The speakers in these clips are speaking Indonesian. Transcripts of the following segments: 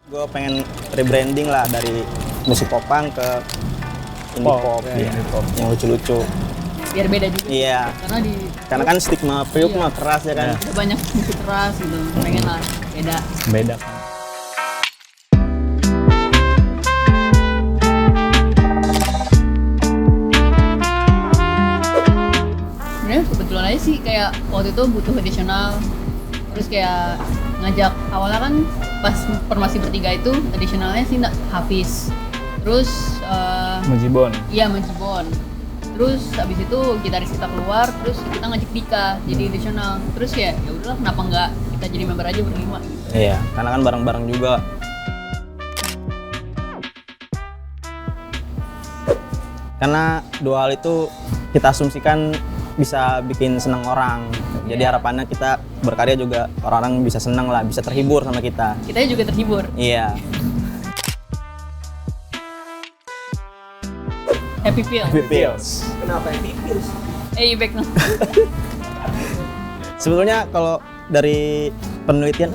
Gue pengen rebranding lah dari musik popang ke indie pop, ya. Yang lucu-lucu. Biar beda juga. Iya. Karena kan stigma Priuk mah keras ya kan. Udah banyak musik keras gitu. Pengen lah beda. Beda kan. Sebenarnya kebetulan aja sih kayak waktu itu butuh additional. Terus kayak ngajak awalnya kan pas formasi bertiga itu additionalnya sih Hafiz. Terus Mujibon. iya Mujibon. Terus abis itu gitaris kita keluar, terus kita ngajak Dika jadi additional. Terus ya udahlah kenapa nggak kita jadi member aja berlima gitu. Iya, karena kan bareng-bareng juga. Karena dua hal itu kita asumsikan bisa bikin senang orang. Jadi harapannya kita berkarya juga orang-orang bisa senang lah, bisa terhibur sama kita. Kita juga terhibur. Iya. Happy Feel. Happy Feels. Kenapa Happy Feels? Back no. Sebetulnya kalau dari penelitian,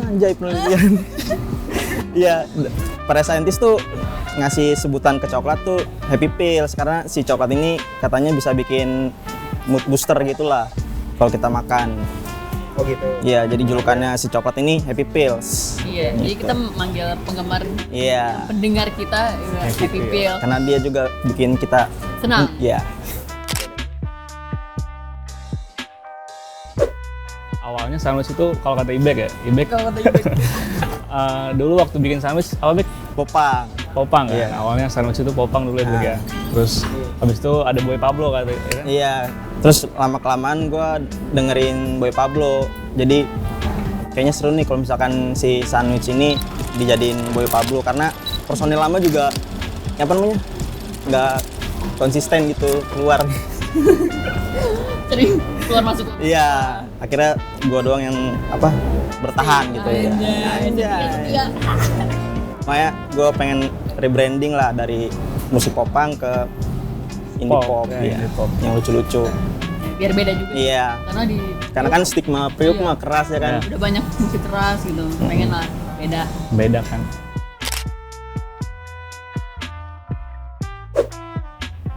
iya, para saintis tuh ngasih sebutan ke coklat tuh Happy Pills karena si coklat ini katanya bisa bikin mood booster gitulah kalau kita makan. Oh gitu. Iya, jadi julukannya si coklat ini Happy Pills. Iya, jadi kita manggil penggemar, Iya, pendengar kita Happy Feel. karena dia juga bikin kita Senang. Iya. Awalnya Sandwich itu kalau kata Ibek ya, Ibek Kalau kata Ibek. dulu waktu bikin Sandwich apa Bek? Popang. Popang kan? Iya. Awalnya Sandwich itu Popang dulu ya Bek ya. Terus habis itu ada Boy Pablo kata ya kan? Iya. Terus lama-kelamaan gue dengerin Boy Pablo. Jadi kayaknya seru nih kalau misalkan si Sandwich ini dijadiin Boy Pablo karena personil lama juga apa namanya nggak konsisten gitu keluar. Sering keluar masuk. Iya. Akhirnya gue doang yang bertahan gitu ya. Iya. Makanya gue pengen rebranding lah dari musik popang ke indie pop, ya, ya. indie pop. Yang lucu-lucu. Biar beda juga. Iya. Karena kan stigma Priuk mah keras ya kan. Udah banyak musik keras gitu. Pengen lah beda. Beda kan.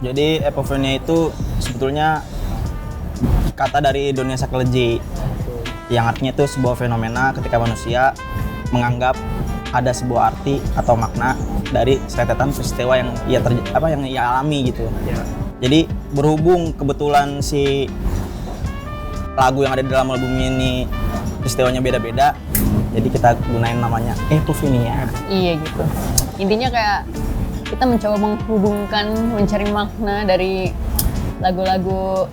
Jadi epiphania itu sebetulnya kata dari dunia psikologi yang artinya itu sebuah fenomena ketika manusia menganggap ada sebuah arti atau makna dari serentetan peristiwa yang ia alami gitu. Ya. Jadi berhubung kebetulan si lagu yang ada di dalam album ini peristiwanya beda-beda, jadi kita gunain namanya epiphania. Iya gitu. Intinya kayak kita mencoba menghubungkan, mencari makna dari lagu-lagu,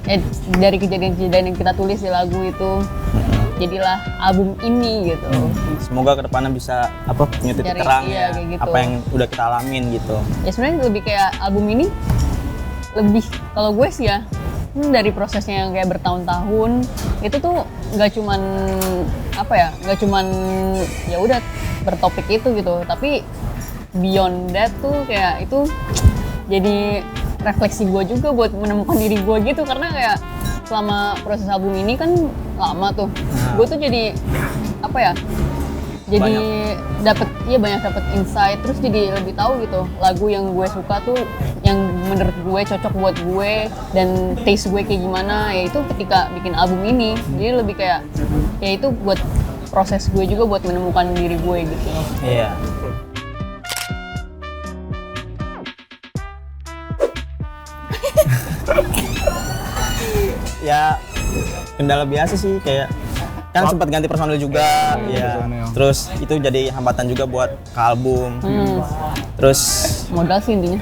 dari kejadian-kejadian yang kita tulis di lagu itu. Jadilah album ini gitu. Semoga kedepannya bisa punya titik terang ya, kayak gitu. apa yang udah kita alamin gitu. Ya sebenarnya lebih kayak album ini lebih kalau gue sih ya dari prosesnya yang kayak bertahun-tahun itu tuh nggak cuman ya udah bertopik itu gitu, tapi beyond that tuh kayak itu jadi refleksi gue juga buat menemukan diri gue gitu, karena kayak selama proses album ini kan lama tuh gue tuh jadi jadi banyak dapet insight, terus jadi lebih tahu gitu lagu yang gue suka tuh yang menurut gue cocok buat gue dan taste gue kayak gimana, yaitu ketika bikin album ini. Jadi lebih kayak ya itu buat proses gue juga buat menemukan diri gue gitu. Iya. Ya kendala biasa sih, kayak kan sempat ganti personil juga ya. personil. Terus itu jadi hambatan juga buat ke album. Terus Modal sih intinya.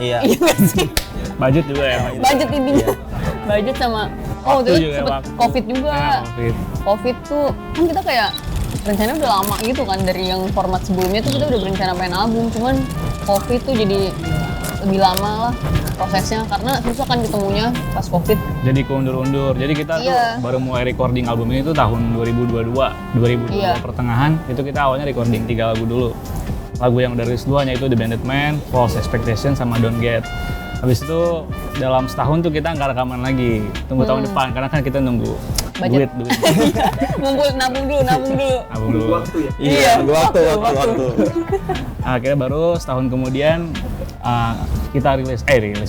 iya. Iya nggak sih? Budget juga ya. Budget intinya. Budget sama Waktu itu juga, sempet waktu. COVID juga. Covid. COVID tuh kan kita kayak rencana udah lama gitu kan, dari yang format sebelumnya tuh kita udah berencana main album, cuman COVID tuh jadi lebih lama lah prosesnya karena susah kan ketemunya pas COVID. Jadi keundur-undur. Jadi kita tuh baru mulai recording album ini tuh tahun 2022 pertengahan. Itu kita awalnya recording 3 lagu dulu. Lagu yang udah rilis 2-nya itu The Banded Man, False Expectation, sama Don't Get. Habis itu dalam setahun tuh kita nggak rekaman lagi, tunggu tahun depan karena kan kita nunggu duit. Ngumpul, nabung dulu. Nabung dulu. Waktu ya. Iya, nunggu waktu. Akhirnya baru setahun kemudian kita rilis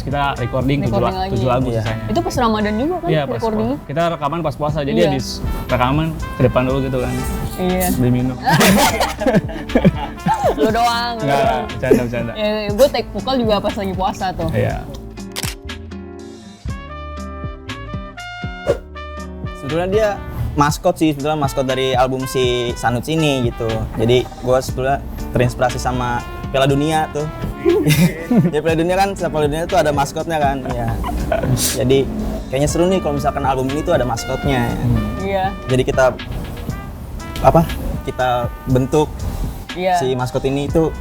kita recording 7 Recording lagi. lagu Iya. sisanya. Itu pas Ramadan juga kan Iya, pas recordingnya? puasa. Kita rekaman pas puasa, jadi Iya. habis rekaman ke depan dulu gitu kan. Iya. Beli minum. Lu doang. Enggak, bercanda. Ya, gue take vokal juga pas lagi puasa tuh. Iya. Sebetulnya dia maskot dari album si Sanuts ini gitu. Jadi gue sebetulnya terinspirasi sama Piala Dunia tuh. Ya Piala Dunia kan, setiap Piala Dunia tuh ada maskotnya kan. Ya. Jadi kayaknya seru nih kalau misalkan album ini tuh ada maskotnya. Iya. Jadi kita bentuk Iya. si maskot ini itu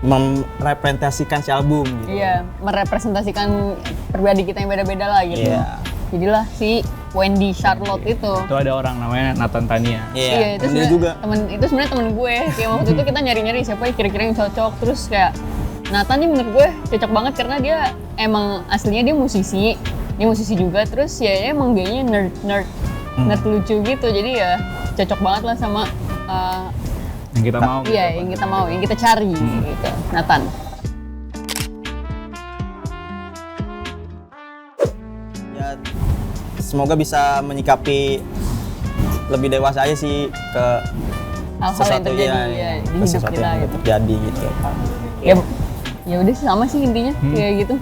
merepresentasikan si album gitu. Iya, merepresentasikan pribadi kita yang beda-beda lah gitu. Iya. Jadilah si Wendy Charlotte itu. Itu ada orang namanya Nathan Tania. Iya, itu bener sebenarnya juga. itu sebenarnya temen gue. Kayak waktu itu kita nyari-nyari siapa yang kira-kira yang cocok. Terus kayak Nathan nih menurut gue cocok banget karena dia emang aslinya dia musisi juga. Terus ya emang gayanya nerd lucu gitu. Jadi ya cocok banget lah sama Yang kita mau. iya yang kita mau, yang kita cari gitu. Nathan. Ya, semoga bisa menyikapi lebih dewasa aja sih ke Hal-hal yang terjadi ya, di ke hidup sesuatu kita yang gitu. terjadi gitu. Ya udah sih sama sih intinya kayak gitu.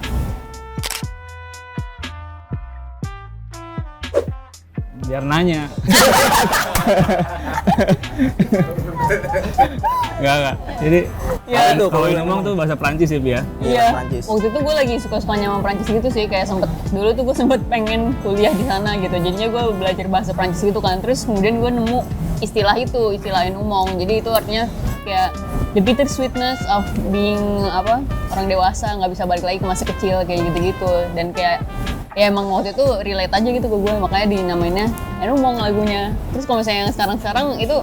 Biar nanya. Enggak. Jadi Ya, kalau ngomong tuh bahasa Prancis ya, Bi ya. Iya, Prancis. waktu itu gue lagi suka-sukanya sama Prancis gitu sih, kayak dulu tuh gue sempet pengen kuliah di sana gitu, jadinya gue belajar bahasa Prancis gitu kan, terus kemudian gue nemu istilah Inumong, jadi itu artinya kayak the bitter sweetness of being orang dewasa, nggak bisa balik lagi ke masa kecil kayak gitu-gitu, dan kayak ya emang waktu itu relate aja gitu ke gue, makanya dinamainnya Inumong lagunya. Terus kalau misalnya yang sekarang itu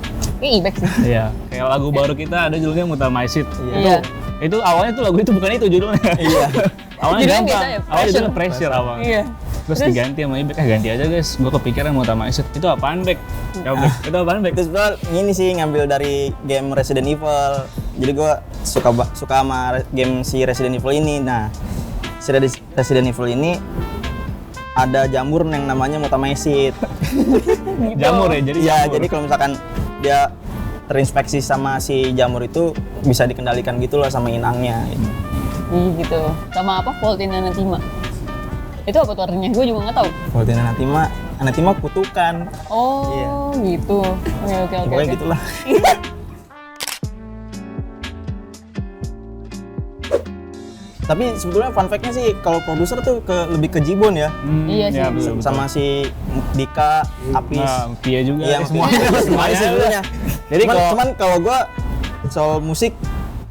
Ibek sih. Iya, kayak lagu baru kita ada judulnya Mutamaisit. Iya. Itu awalnya tuh lagu itu bukan itu judulnya. Iya. Awalnya Judulnya gampang. biasa ya, Awalnya judulnya Pressure awalnya. Iya. Terus diganti sama Ibek, ganti aja guys. Gue kepikiran Mutamaisit. Itu apaan, Bek? Ya, Bek. Itu apaan, Bek? Terus gue ini sih ngambil dari game Resident Evil. Jadi gue suka sama game si Resident Evil ini. Nah, si Resident Evil ini ada jamur yang namanya Mutamaisit. Jamur ya, jadi Iya, jamur. jadi kalau misalkan dia terinspeksi sama si jamur itu bisa dikendalikan gitu loh sama inangnya. Gitu. Sama Voltina Anathema. Itu apa tuh artinya? Gue juga nggak tahu. Voltina Anathema kutukan. Oh, Iya. gitu. Oke. Pokoknya gitulah. Tapi sebetulnya fun fact-nya sih kalau produser tuh lebih ke Jibon ya. Iya sih. betul. Sama si Dika, Apis. Nah, Pia juga. Iya, semuanya. semuanya sebetulnya. Jadi cuman kalau gua soal musik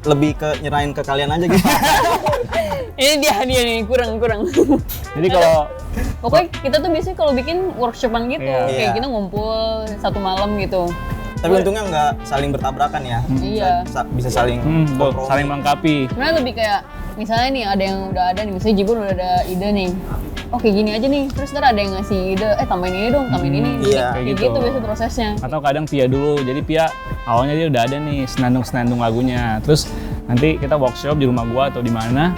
lebih ke nyerahin ke kalian aja gitu. Ini dia nih kurang. Jadi kalau Pokoknya kita tuh biasanya kalau bikin workshopan gitu, Iya. kayak Iya. kita ngumpul satu malam gitu. Tapi untungnya nggak saling bertabrakan ya. Iya. Bisa saling tuh, kompromi. saling melengkapi. Sebenarnya lebih kayak misalnya nih ada yang udah ada nih, misalnya Jibun udah ada ide nih. Oh kayak gini aja nih, terus ntar ada yang ngasih ide, tambahin ini dong, tambahin ini. Iya. Kayak Kayak gitu gitu. biasa prosesnya. Atau kadang Pia dulu. Jadi Pia awalnya dia udah ada nih senandung lagunya. Terus nanti kita workshop di rumah gua atau di mana.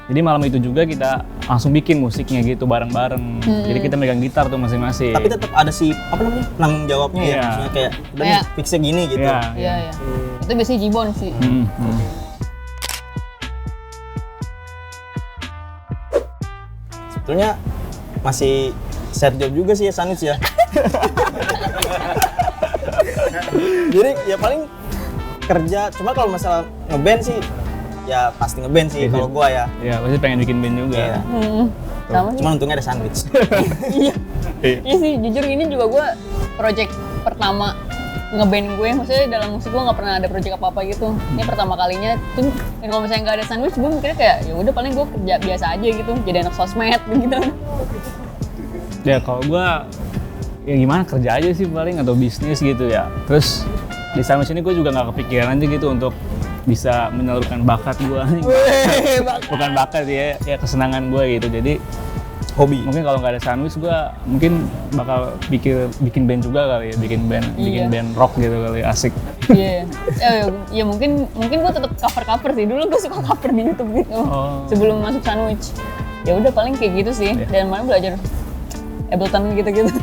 Jadi malam itu juga kita langsung bikin musiknya gitu bareng-bareng. Jadi kita megang gitar tuh masing-masing. Tapi tetap ada si penanggung jawabnya ya. Iya. Maksudnya kayak udah nih Kayak- fixnya gini gitu. Iya. Iya. Itu biasanya Jibon sih. Sebetulnya masih set job juga sih ya Sanuts ya. Jadi ya paling kerja, cuma kalau masalah ngeband sih ya pasti ngeband sih Iya. kalau gua ya. Iya, pasti pengen bikin band juga. Iya. Sama sih. Cuma untungnya ada sandwich. Iya. Iya sih, jujur ini juga gue project pertama ngeband gue, maksudnya dalam musik gue nggak pernah ada project apa-apa gitu. Ini pertama kalinya tuh, dan kalau misalnya nggak ada sandwich, gue mikirnya kayak ya udah paling gue kerja biasa aja gitu, jadi anak sosmed gitu. Ya kalau gua ya gimana kerja aja sih paling atau bisnis gitu ya. Terus di sana sini gue juga nggak kepikiran aja gitu untuk bisa menyalurkan bakat gue. Bukan bakat ya kesenangan gue gitu. Jadi Hobi. Mungkin kalau nggak ada Sandwich gue mungkin bakal bikin band juga kali ya, bikin band rock gitu kali, asik. Iya. Ya mungkin gue tetap cover sih. Dulu gue suka cover di YouTube gitu. Sebelum masuk Sandwich. Ya udah paling kayak gitu sih. Dan malah belajar Ableton gitu-gitu.